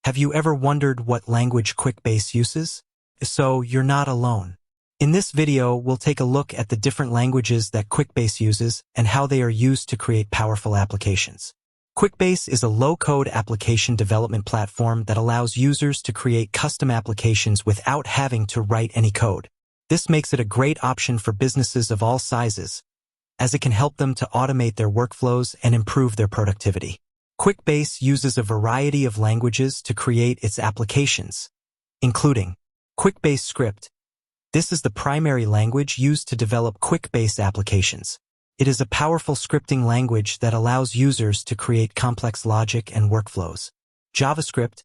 Have you ever wondered what language Quickbase uses? So you're not alone. In this video, we'll take a look at the different languages that Quickbase uses and how they are used to create powerful applications. Quickbase is a low-code application development platform that allows users to create custom applications without having to write any code. This makes it a great option for businesses of all sizes, as it can help them to automate their workflows and improve their productivity. Quickbase uses a variety of languages to create its applications, including Quickbase Script. This is the primary language used to develop Quickbase applications. It is a powerful scripting language that allows users to create complex logic and workflows. JavaScript.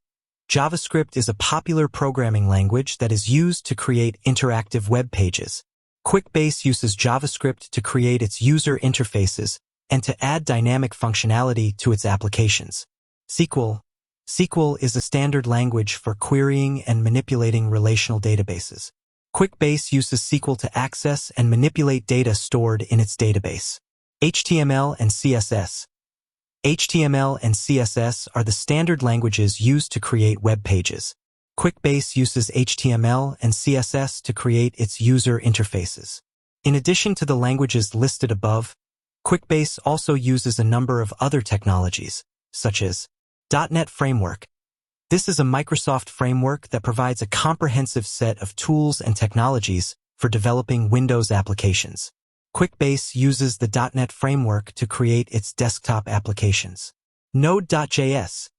JavaScript is a popular programming language that is used to create interactive web pages. Quickbase uses JavaScript to create its user interfaces and to add dynamic functionality to its applications. SQL. SQL is a standard language for querying and manipulating relational databases. Quickbase uses SQL to access and manipulate data stored in its database. HTML and CSS. HTML and CSS are the standard languages used to create web pages. Quickbase uses HTML and CSS to create its user interfaces. In addition to the languages listed above, Quickbase also uses a number of other technologies, such as .NET Framework. This is a Microsoft framework that provides a comprehensive set of tools and technologies for developing Windows applications. Quickbase uses the .NET framework to create its desktop applications. Node.js.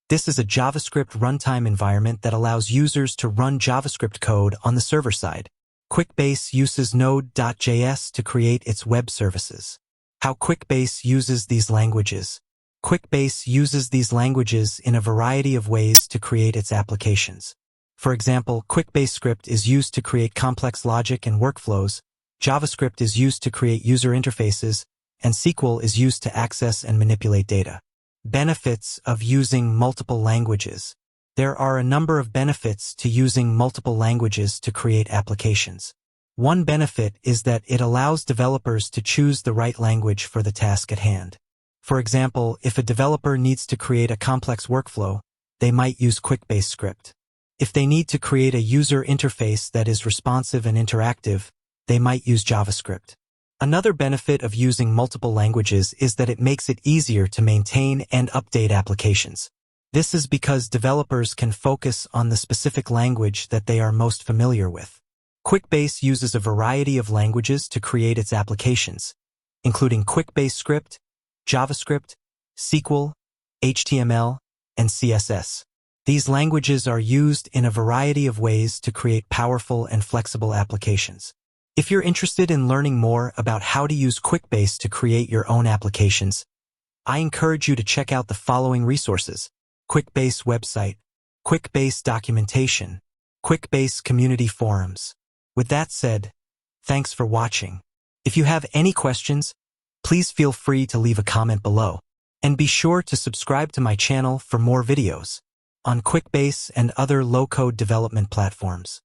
This is a JavaScript runtime environment that allows users to run JavaScript code on the server side. Quickbase uses Node.js to create its web services. How Quickbase uses these languages. Quickbase uses these languages in a variety of ways to create its applications. For example, Quickbase Script is used to create complex logic and workflows, JavaScript is used to create user interfaces, and SQL is used to access and manipulate data. Benefits of using multiple languages. There are a number of benefits to using multiple languages to create applications. One benefit is that it allows developers to choose the right language for the task at hand. For example, if a developer needs to create a complex workflow, they might use Quickbase Script. If they need to create a user interface that is responsive and interactive, they might use JavaScript. Another benefit of using multiple languages is that it makes it easier to maintain and update applications. This is because developers can focus on the specific language that they are most familiar with. Quickbase uses a variety of languages to create its applications, including Quickbase Script, JavaScript, SQL, HTML, and CSS. These languages are used in a variety of ways to create powerful and flexible applications. If you're interested in learning more about how to use Quickbase to create your own applications, I encourage you to check out the following resources: Quickbase website, Quickbase documentation, Quickbase community forums. With that said, thanks for watching. If you have any questions, please feel free to leave a comment below, and be sure to subscribe to my channel for more videos on Quickbase and other low-code development platforms.